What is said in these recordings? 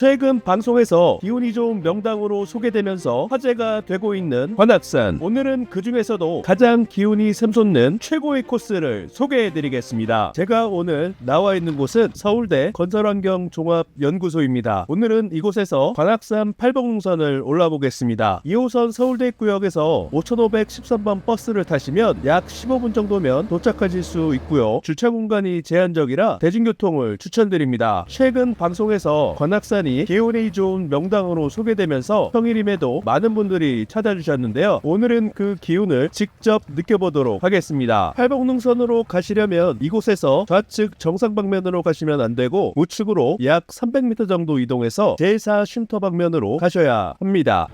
최근 방송에서 기운이 좋은 명당으로 소개되면서 화제가 되고 있는 관악산. 오늘은 그 중에서도 가장 기운이 샘솟는 최고의 코스를 소개해드리겠습니다. 제가 오늘 나와 있는 곳은 서울대 건설환경종합연구소입니다. 오늘은 이곳에서 관악산 팔봉능선을 올라보겠습니다. 2호선 서울대입구역에서 5513번 버스를 타시면 약 15분 정도면 도착하실 수 있고요. 주차 공간이 제한적이라 대중교통을 추천드립니다. 최근 방송에서 관악산이 기운이 좋은 명당으로 소개되면서 평일임에도 많은 분들이 찾아주셨는데요. 오늘은 그 기운을 직접 느껴보도록 하겠습니다. 팔봉능선으로 가시려면 이곳에서 좌측 정상 방면으로 가시면 안되고 우측으로 약 300m 정도 이동해서 제4 쉼터 방면으로 가셔야 합니다.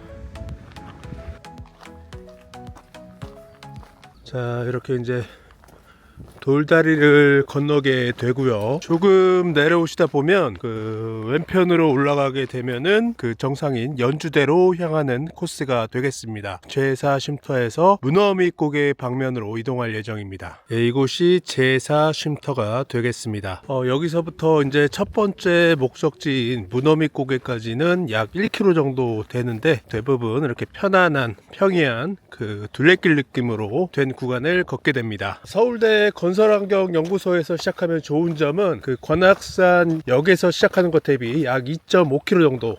자, 이렇게 이제 돌다리를 건너게 되고요. 조금 내려오시다 보면 그 왼편으로 올라가게 되면은 그 정상인 연주대로 향하는 코스가 되겠습니다. 제4 쉼터에서 문어미 고개 방면으로 이동할 예정입니다. 이곳이 제4 쉼터가 되겠습니다. 여기서부터 이제 첫 번째 목적지인 문어미 고개까지는 약 1km 정도 되는데 대부분 이렇게 편안한 평이한 그 둘레길 느낌으로 된 구간을 걷게 됩니다. 서울대 건설환경연구소에서 시작하면 좋은 점은 그 관악산 역에서 시작하는 것 대비 약 2.5km 정도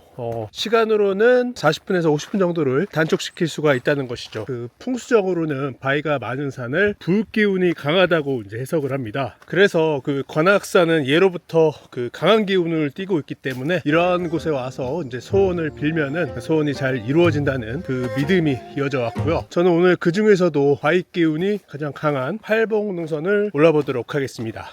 시간으로는 40분에서 50분 정도를 단축시킬 수가 있다는 것이죠. 그 풍수적으로는 바위가 많은 산을 불기운이 강하다고 이제 해석을 합니다. 그래서 그 관악산은 예로부터 그 강한 기운을 띠고 있기 때문에 이러한 곳에 와서 이제 소원을 빌면은 소원이 잘 이루어진다는 그 믿음이 이어져 왔고요. 저는 오늘 그 중에서도 바위 기운이 가장 강한 팔봉능선을 올라보도록 하겠습니다.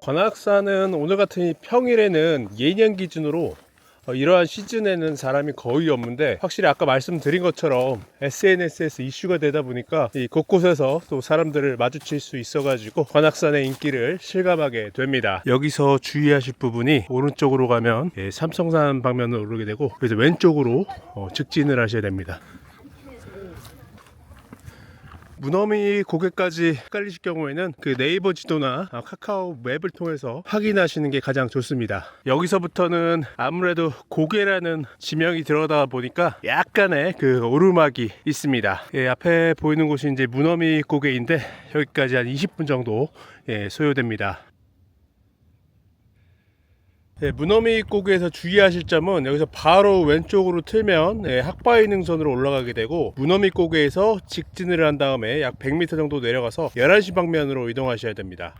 관악산은 오늘 같은 평일에는 예년 기준으로 이러한 시즌에는 사람이 거의 없는데 확실히 아까 말씀드린 것처럼 SNS에서 이슈가 되다 보니까 이 곳곳에서 또 사람들을 마주칠 수 있어 가지고 관악산의 인기를 실감하게 됩니다. 여기서 주의하실 부분이 오른쪽으로 가면 삼성산 방면으로 오르게 되고 그래서 왼쪽으로 직진을 하셔야 됩니다. 문어미 고개까지 헷갈리실 경우에는 그 네이버 지도나 카카오 맵을 통해서 확인하시는 게 가장 좋습니다. 여기서부터는 아무래도 고개라는 지명이 들어가다 보니까 약간의 그 오르막이 있습니다. 앞에 보이는 곳이 이제 문어미 고개인데 여기까지 한 20분 정도 소요됩니다. 문어미 고개에서 주의하실 점은 여기서 바로 왼쪽으로 틀면 학바위 능선으로 올라가게 되고 문어미 고개에서 직진을 한 다음에 약 100m 정도 내려가서 11시 방면으로 이동하셔야 됩니다.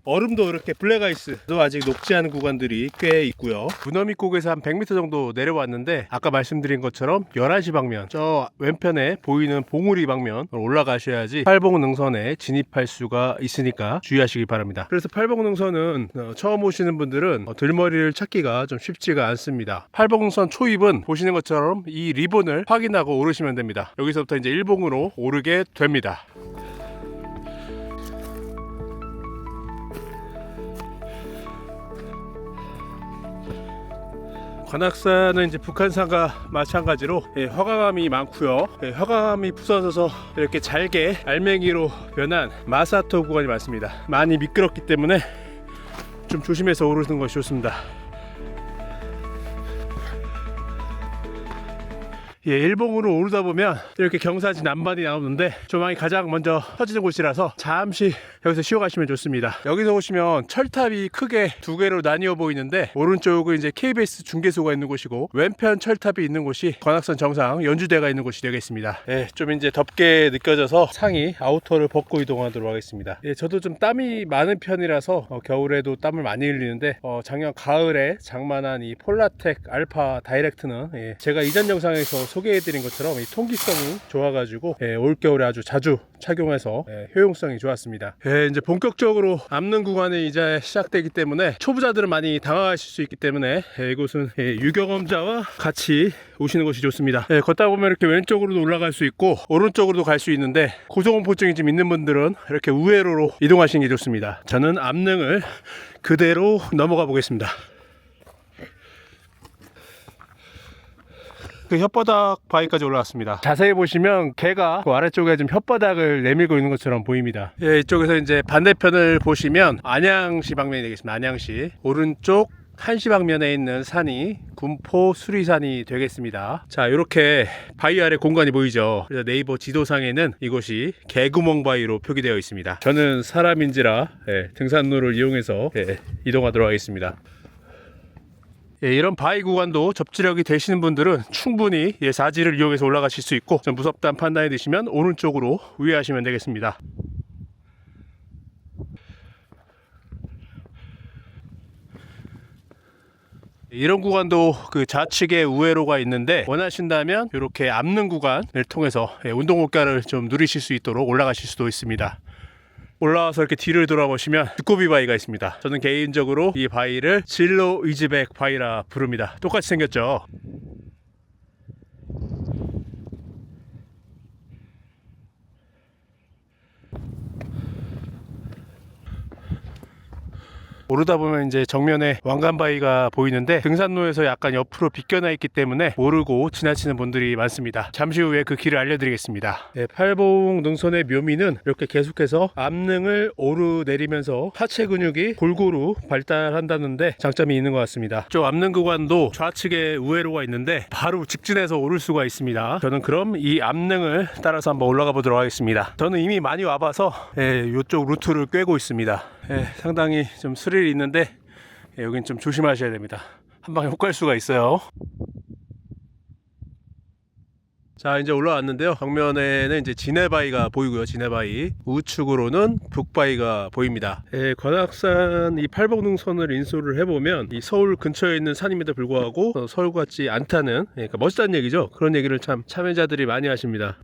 얼음도 이렇게 블랙아이스도 아직 녹지 않은 구간들이 꽤 있고요. 문어미 고개에서 한 100m 정도 내려왔는데 아까 말씀드린 것처럼 11시 방면 저 왼편에 보이는 봉우리 방면 올라가셔야지 팔봉능선에 진입할 수가 있으니까 주의하시기 바랍니다. 그래서 팔봉능선은 처음 오시는 분들은 들머리를 찾기가 좀 쉽지가 않습니다. 팔봉능선 초입은 보시는 것처럼 이 리본을 확인하고 오르시면 됩니다. 여기서부터 이제 일봉으로 오르게 됩니다. 관악산은 이제 북한산과 마찬가지로 화강암이 많고요. 화강암이 부서져서 이렇게 잘게 알맹이로 변한 마사토 구간이 많습니다. 많이 미끄럽기 때문에 좀 조심해서 오르는 것이 좋습니다. 일봉으로 오르다 보면 이렇게 경사진 남반이 나오는데 조망이 가장 먼저 터지는 곳이라서 잠시 여기서 쉬어가시면 좋습니다. 여기서 오시면 철탑이 크게 두 개로 나뉘어 보이는데 오른쪽은 이제 KBS 중계소가 있는 곳이고 왼편 철탑이 있는 곳이 관악산 정상 연주대가 있는 곳이 되겠습니다. 좀 이제 덥게 느껴져서 상의 아우터를 벗고 이동하도록 하겠습니다. 저도 좀 땀이 많은 편이라서 겨울에도 땀을 많이 흘리는데 작년 가을에 장만한 이 폴라텍 알파 다이렉트는 제가 이전 영상에서 소개해드린 것처럼 이 통기성이 좋아가지고 올겨울에 아주 자주 착용해서 효용성이 좋았습니다. 이제 본격적으로 암릉 구간이 이제 시작되기 때문에 초보자들은 많이 당황하실 수 있기 때문에 이곳은 유경험자와 같이 오시는 것이 좋습니다. 걷다 보면 이렇게 왼쪽으로도 올라갈 수 있고 오른쪽으로도 갈 수 있는데 고소공포증이 좀 있는 분들은 이렇게 우회로로 이동하시는 게 좋습니다. 저는 암릉을 그대로 넘어가 보겠습니다. 그 혓바닥 바위까지 올라왔습니다. 자세히 보시면 개가 그 아래쪽에 좀 혓바닥을 내밀고 있는 것처럼 보입니다. 예, 이쪽에서 이제 반대편을 보시면 안양시 방면이 되겠습니다. 안양시 오른쪽 한시 방면에 있는 산이 군포 수리산이 되겠습니다. 자, 이렇게 바위 아래 공간이 보이죠. 그래서 네이버 지도상에는 이곳이 개구멍 바위로 표기되어 있습니다. 저는 사람인지라 등산로를 이용해서 이동하도록 하겠습니다. 이런 바위 구간도 접지력이 되시는 분들은 충분히 사지를 이용해서 올라가실 수 있고, 좀 무섭다는 판단이 드시면 오른쪽으로 우회하시면 되겠습니다. 이런 구간도 그 좌측에 우회로가 있는데, 원하신다면 이렇게 앞는 구간을 통해서 운동 효과를 좀 누리실 수 있도록 올라가실 수도 있습니다. 올라와서 이렇게 뒤를 돌아보시면 두꺼비 바위가 있습니다. 저는 개인적으로 이 바위를 진로 이즈백 바위라 부릅니다. 똑같이 생겼죠. 오르다 보면 이제 정면에 왕관바위가 보이는데, 등산로에서 약간 옆으로 비껴나 있기 때문에 모르고 지나치는 분들이 많습니다. 잠시 후에 그 길을 알려드리겠습니다. 팔봉 능선의 묘미는 이렇게 계속해서 암능을 오르내리면서 하체 근육이 골고루 발달한다는데 장점이 있는 것 같습니다. 저 암능 구간도 좌측에 우회로가 있는데 바로 직진해서 오를 수가 있습니다. 저는 그럼 이 암능을 따라서 한번 올라가 보도록 하겠습니다. 저는 이미 많이 와봐서 이쪽 루트를 꿰고 있습니다. 상당히 좀 스릴이 있는데 여긴 좀 조심하셔야 됩니다. 한 방에 혹 갈 수가 있어요. 자, 이제 올라왔는데요. 정면에는 이제 진해바위가 보이고요. 진해바위 우측으로는 북바위가 보입니다. 관악산 이 팔봉능선을 인솔을 해보면 이 서울 근처에 있는 산임에도 불구하고 서울 같지 않다는, 그러니까 멋있다는 얘기죠. 그런 얘기를 참 참여자들이 많이 하십니다.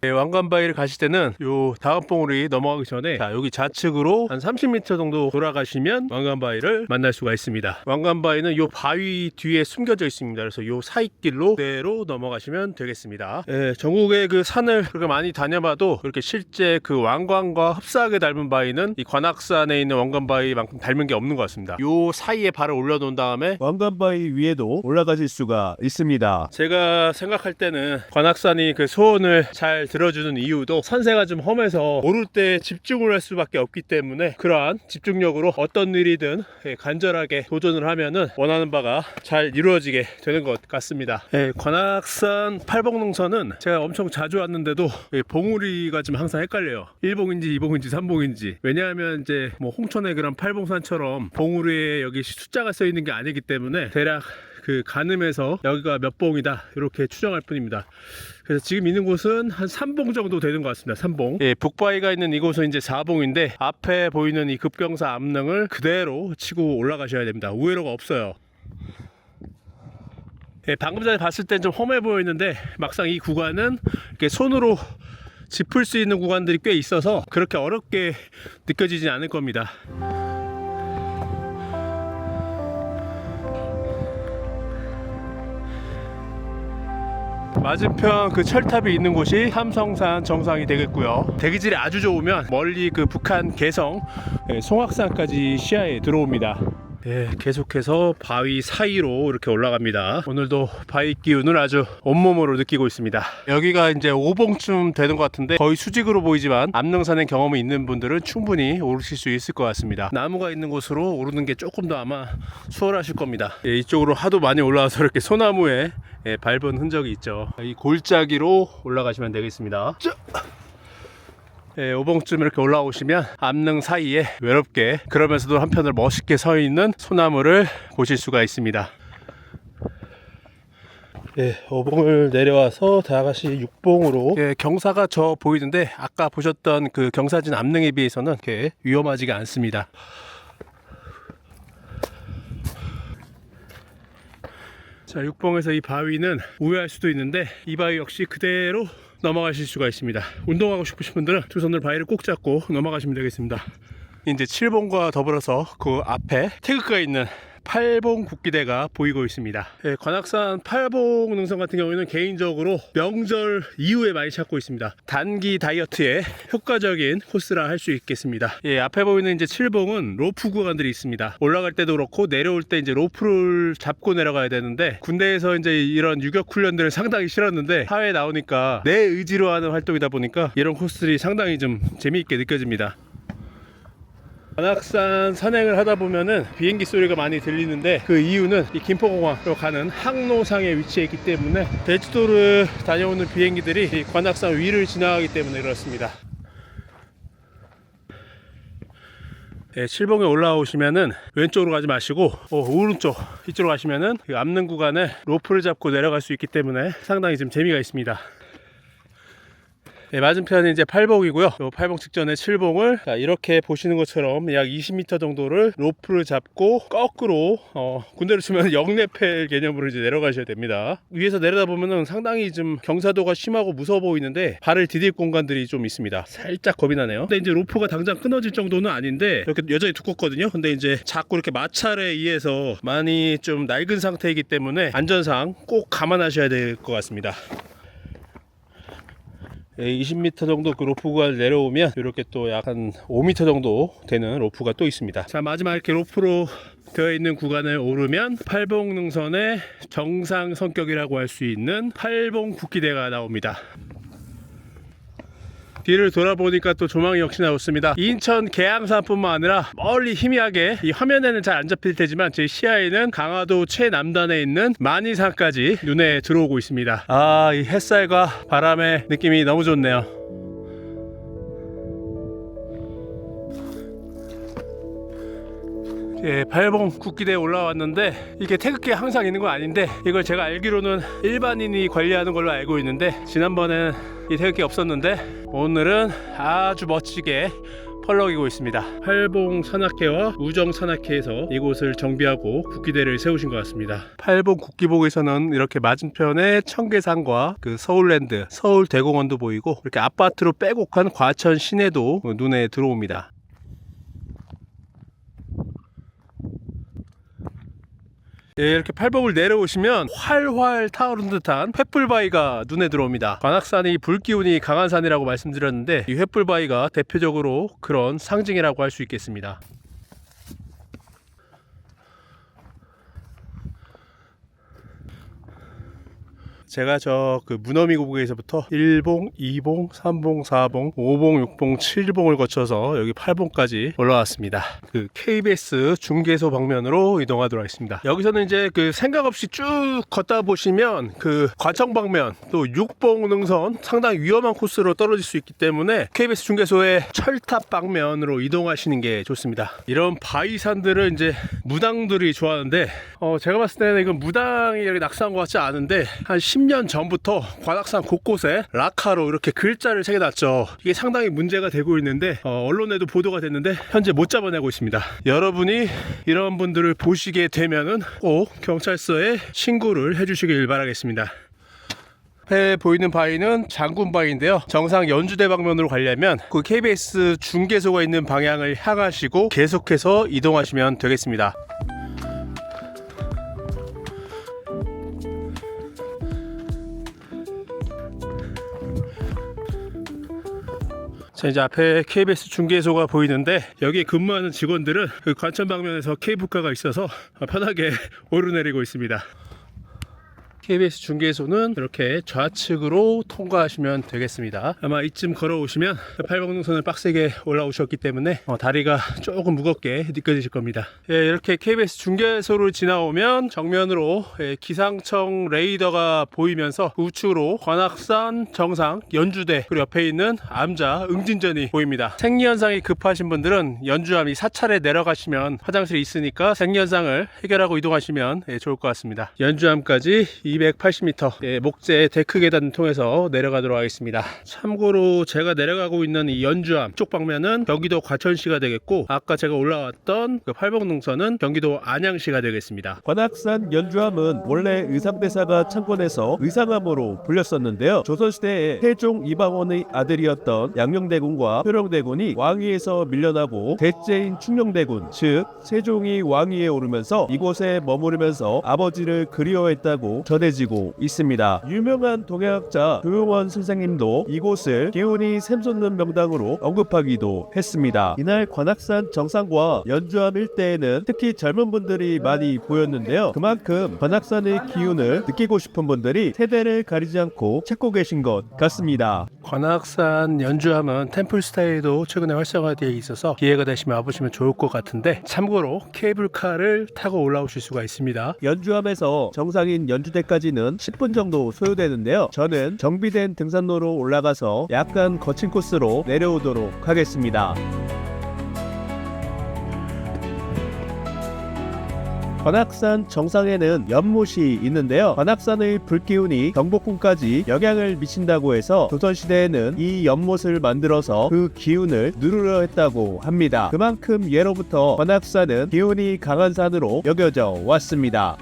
왕관바위를 가실 때는 요 다음 봉우리 넘어가기 전에, 자, 여기 좌측으로 한 30m 정도 돌아가시면 왕관바위를 만날 수가 있습니다. 왕관바위는 요 바위 뒤에 숨겨져 있습니다. 그래서 요 사이길로 그대로 넘어가시면 되겠습니다. 전국의 그 산을 그렇게 많이 다녀봐도 그렇게 실제 그 왕관과 흡사하게 닮은 바위는 이 관악산에 있는 왕관바위만큼 닮은 게 없는 것 같습니다. 요 사이에 발을 올려놓은 다음에 왕관바위 위에도 올라가실 수가 있습니다. 제가 생각할 때는 관악산이 그 소원을 잘 들어주는 이유도 산세가 좀 험해서 오를 때 집중을 할 수밖에 없기 때문에, 그러한 집중력으로 어떤 일이든 간절하게 도전을 하면은 원하는 바가 잘 이루어지게 되는 것 같습니다. 관악산 팔봉능선은 제가 엄청 자주 왔는데도 봉우리가 좀 항상 헷갈려요. 1봉인지 2봉인지 3봉인지. 왜냐하면 이제 뭐 홍천의 그런 팔봉산처럼 봉우리에 여기 숫자가 써 있는 게 아니기 때문에 대략 그 가늠에서 여기가 몇 봉이다 이렇게 추정할 뿐입니다. 그래서 지금 있는 곳은 한 3봉 정도 되는 것 같습니다. 3봉. 북바위가 있는 이곳은 이제 4봉인데, 앞에 보이는 이 급경사 암릉을 그대로 치고 올라가셔야 됩니다. 우회로가 없어요. 방금 전에 봤을 땐 좀 험해 보였는데 막상 이 구간은 이렇게 손으로 짚을 수 있는 구간들이 꽤 있어서 그렇게 어렵게 느껴지진 않을 겁니다. 맞은편 그 철탑이 있는 곳이 삼성산 정상이 되겠고요. 대기질이 아주 좋으면 멀리 그 북한 개성 송악산까지 시야에 들어옵니다. 계속해서 바위 사이로 이렇게 올라갑니다. 오늘도 바위 기운을 아주 온몸으로 느끼고 있습니다. 여기가 이제 5봉쯤 되는 것 같은데 거의 수직으로 보이지만 암릉산의 경험이 있는 분들은 충분히 오르실 수 있을 것 같습니다. 나무가 있는 곳으로 오르는 게 조금 더 아마 수월하실 겁니다. 이쪽으로 하도 많이 올라와서 이렇게 소나무에 밟은 흔적이 있죠. 이 골짜기로 올라가시면 되겠습니다. 5봉쯤 이렇게 올라오시면 암릉 사이에 외롭게, 그러면서도 한편으로 멋있게 서 있는 소나무를 보실 수가 있습니다. 5봉을 내려와서 다시 6봉으로, 경사가 저 보이는데 아까 보셨던 그 경사진 암릉에 비해서는 이렇게 위험하지가 않습니다. 자, 6봉에서 이 바위는 우회할 수도 있는데 이 바위 역시 그대로 넘어가실 수가 있습니다. 운동하고 싶으신 분들은 두 손을 바위를 꼭 잡고 넘어가시면 되겠습니다. 이제 7봉과 더불어서 그 앞에 태극가 있는 팔봉 국기대가 보이고 있습니다. 관악산 팔봉 능선 같은 경우에는 개인적으로 명절 이후에 많이 찾고 있습니다. 단기 다이어트에 효과적인 코스라 할 수 있겠습니다. 앞에 보이는 이제 7봉은 로프 구간들이 있습니다. 올라갈 때도 그렇고 내려올 때 이제 로프를 잡고 내려가야 되는데, 군대에서 이제 이런 유격 훈련들을 상당히 싫었는데 사회에 나오니까 내 의지로 하는 활동이다 보니까 이런 코스들이 상당히 좀 재미있게 느껴집니다. 관악산 산행을 하다 보면은 비행기 소리가 많이 들리는데, 그 이유는 이 김포공항으로 가는 항로상에 위치해 있기 때문에 제주도를 다녀오는 비행기들이 이 관악산 위를 지나가기 때문에 그렇습니다. 7봉에 올라오시면은 왼쪽으로 가지 마시고 오른쪽 이쪽으로 가시면은 그 앞는 구간에 로프를 잡고 내려갈 수 있기 때문에 상당히 좀 재미가 있습니다. 맞은편이 이제 팔봉이고요. 팔봉 직전에 7봉을 이렇게 보시는 것처럼 약 20m 정도를 로프를 잡고 거꾸로 군대로 치면 영레펠 개념으로 이제 내려가셔야 됩니다. 위에서 내려다보면 상당히 좀 경사도가 심하고 무서워 보이는데 발을 디딜 공간들이 좀 있습니다. 살짝 겁이 나네요. 근데 이제 로프가 당장 끊어질 정도는 아닌데 이렇게 여전히 두껍거든요. 근데 이제 자꾸 이렇게 마찰에 의해서 많이 좀 낡은 상태이기 때문에 안전상 꼭 감안하셔야 될 것 같습니다. 20m 정도 그 로프 구간을 내려오면 이렇게 또 약 한 5m 정도 되는 로프가 또 있습니다. 자, 마지막 이렇게 로프로 되어 있는 구간을 오르면 팔봉 능선의 정상 성격이라고 할 수 있는 팔봉 국기대가 나옵니다. 뒤를 돌아보니까 또 조망이 역시나 좋습니다. 인천 계양산뿐만 아니라 멀리 희미하게, 이 화면에는 잘 안 잡힐 테지만 제 시야에는 강화도 최남단에 있는 만이산까지 눈에 들어오고 있습니다. 이 햇살과 바람의 느낌이 너무 좋네요. 팔봉 국기대에 올라왔는데, 이게 태극기 항상 있는 건 아닌데 이걸 제가 알기로는 일반인이 관리하는 걸로 알고 있는데, 지난번에는 이 태극기 없었는데 오늘은 아주 멋지게 펄럭이고 있습니다. 팔봉 산악회와 우정 산악회에서 이곳을 정비하고 국기대를 세우신 것 같습니다. 팔봉 국기복에서는 이렇게 맞은편에 청계산과 그 서울랜드, 서울대공원도 보이고, 이렇게 아파트로 빼곡한 과천 시내도 눈에 들어옵니다. 이렇게 팔봉을 내려오시면 활활 타오르는 듯한 횃불바위가 눈에 들어옵니다. 관악산이 불기운이 강한 산이라고 말씀드렸는데, 이 횃불바위가 대표적으로 그런 상징이라고 할 수 있겠습니다. 제가 저 그 문어미 고개에서부터 1봉, 2봉, 3봉, 4봉, 5봉, 6봉, 7봉을 거쳐서 여기 8봉까지 올라왔습니다. 그 KBS 중계소 방면으로 이동하도록 하겠습니다. 여기서는 이제 그 생각 없이 쭉 걷다 보시면 그 과청 방면, 또 6봉 능선 상당히 위험한 코스로 떨어질 수 있기 때문에 KBS 중계소의 철탑 방면으로 이동하시는 게 좋습니다. 이런 바위산들을 이제 무당들이 좋아하는데, 제가 봤을 때는 이건 무당이 이렇게 낙서한 것 같지 않은데, 한 10년 전부터 관악산 곳곳에 라카로 이렇게 글자를 새겨놨죠. 이게 상당히 문제가 되고 있는데, 언론에도 보도가 됐는데 현재 못 잡아내고 있습니다. 여러분이 이런 분들을 보시게 되면은 꼭 경찰서에 신고를 해주시길 바라겠습니다. 앞에 보이는 바위는 장군바위인데요. 정상 연주대 방면으로 가려면 그 KBS 중계소가 있는 방향을 향하시고 계속해서 이동하시면 되겠습니다. 자, 이제 앞에 KBS 중계소가 보이는데, 여기 근무하는 직원들은 그 관천 방면에서 케이블카가 있어서 편하게 오르내리고 있습니다. KBS 중계소는 이렇게 좌측으로 통과하시면 되겠습니다. 아마 이쯤 걸어오시면 팔봉능선을 빡세게 올라오셨기 때문에 다리가 조금 무겁게 느껴지실 겁니다. 이렇게 KBS 중계소를 지나오면 정면으로 기상청 레이더가 보이면서 우측으로 관악산 정상 연주대, 그리고 옆에 있는 암자 응진전이 보입니다. 생리현상이 급하신 분들은 연주암 이 사찰에 내려가시면 화장실이 있으니까 생리현상을 해결하고 이동하시면 좋을 것 같습니다. 연주암까지 280m 목재 데크 계단을 통해서 내려가도록 하겠습니다. 참고로 제가 내려가고 있는 이 연주암 쪽 방면은 경기도 과천시가 되겠고, 아까 제가 올라왔던 그 팔복능선은 경기도 안양시가 되겠습니다. 관악산 연주함은 원래 의상대사가 창건해서 의상함으로 불렸었는데요. 조선시대에 태종 이방원의 아들이었던 양녕대군과 효령대군이 왕위에서 밀려나고 대째인 충녕대군, 즉 세종이 왕위에 오르면서 이곳에 머무르면서 아버지를 그리워했다고 전해지고 있습니다. 유명한 동양학자 조용원 선생님도 이곳을 기운이 샘솟는 명당으로 언급하기도 했습니다. 이날 관악산 정상과 연주함 일대에는 특히 젊은 분들이 많이 보였는데요. 그만큼 관악산의 기운을 느끼고 싶은 분들이 세대를 가리지 않고 찾고 계신 것 같습니다. 관악산 연주함은 템플 스타일도 최근에 활성화되어 있어서 기회가 되시면 와보시면 좋을 것 같은데, 참고로 케이블카를 타고 올라오실 수가 있습니다. 연주함에서 정상인 연주대까지는 10분 정도 소요되는데요. 저는 정비된 등산로로 올라가서 약간 거친 코스로 내려오도록 하겠습니다. 관악산 정상에는 연못이 있는데요. 관악산의 불기운이 경복궁까지 영향을 미친다고 해서 조선시대에는 이 연못을 만들어서 그 기운을 누르려 했다고 합니다. 그만큼 예로부터 관악산은 기운이 강한 산으로 여겨져 왔습니다.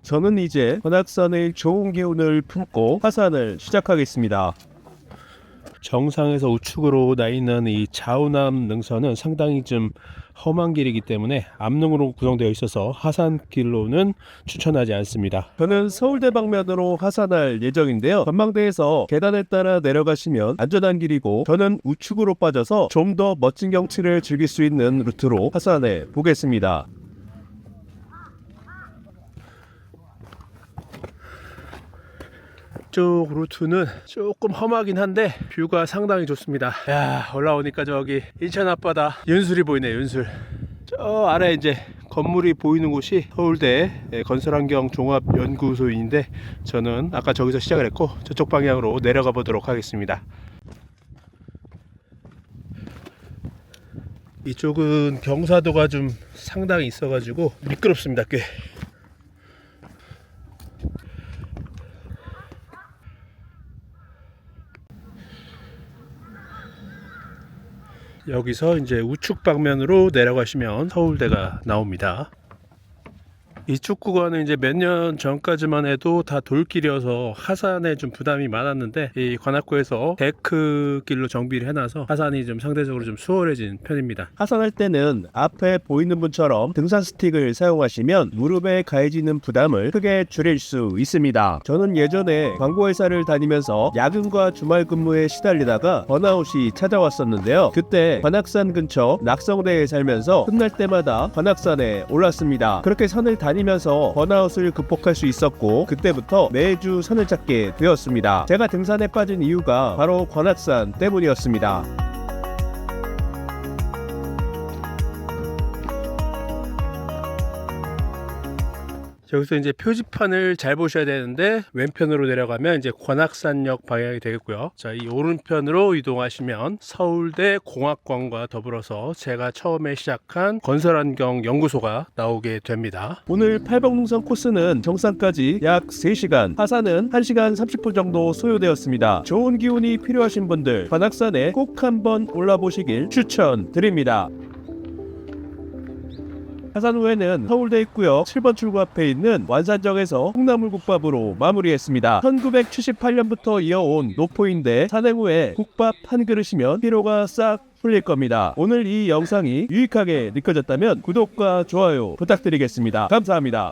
저는 이제 관악산의 좋은 기운을 품고 하산을 시작하겠습니다. 정상에서 우측으로 나 있는 이 좌우남 능선은 상당히 좀 험한 길이기 때문에 암릉으로 구성되어 있어서 하산길로는 추천하지 않습니다. 저는 서울대 방면으로 하산할 예정인데요. 전망대에서 계단을 따라 내려가시면 안전한 길이고, 저는 우측으로 빠져서 좀 더 멋진 경치를 즐길 수 있는 루트로 하산해 보겠습니다. 이쪽 루트는 조금 험하긴 한데 뷰가 상당히 좋습니다. 야, 올라오니까 저기 인천 앞바다 연술이 보이네요. 연술. 저 아래 이제 건물이 보이는 곳이 서울대 건설환경 종합연구소인데, 저는 아까 저기서 시작을 했고 저쪽 방향으로 내려가 보도록 하겠습니다. 이쪽은 경사도가 좀 상당히 있어가지고 미끄럽습니다. 꽤. 여기서 이제 우측 방면으로 내려가시면 서울대가 나옵니다. 이쪽 구간은 이제 몇 년 전까지만 해도 다 돌길이어서 하산에 좀 부담이 많았는데, 이 관악구에서 데크 길로 정비를 해놔서 하산이 좀 상대적으로 좀 수월해진 편입니다. 하산할 때는 앞에 보이는 분처럼 등산 스틱을 사용하시면 무릎에 가해지는 부담을 크게 줄일 수 있습니다. 저는 예전에 광고회사를 다니면서 야근과 주말 근무에 시달리다가 번아웃이 찾아왔었는데요. 그때 관악산 근처 낙성대에 살면서 끝날 때마다 관악산에 올랐습니다. 그렇게 산을 다니면서 번아웃을 극복할 수 있었고, 그때부터 매주 산을 찾게 되었습니다. 제가 등산에 빠진 이유가 바로 관악산 때문이었습니다. 여기서 이제 표지판을 잘 보셔야 되는데, 왼편으로 내려가면 이제 관악산역 방향이 되겠고요. 자, 이 오른편으로 이동하시면 서울대 공학관과 더불어서 제가 처음에 시작한 건설환경 연구소가 나오게 됩니다. 오늘 팔복능선 코스는 정상까지 약 3시간, 하산은 1시간 30분 정도 소요되었습니다. 좋은 기운이 필요하신 분들 관악산에 꼭 한번 올라보시길 추천드립니다. 하산 후에는 서울대 입구역 7번 출구 앞에 있는 완산정에서 콩나물국밥으로 마무리했습니다. 1978년부터 이어온 노포인데 산행 후에 국밥 한 그릇이면 피로가 싹 풀릴 겁니다. 오늘 이 영상이 유익하게 느껴졌다면 구독과 좋아요 부탁드리겠습니다. 감사합니다.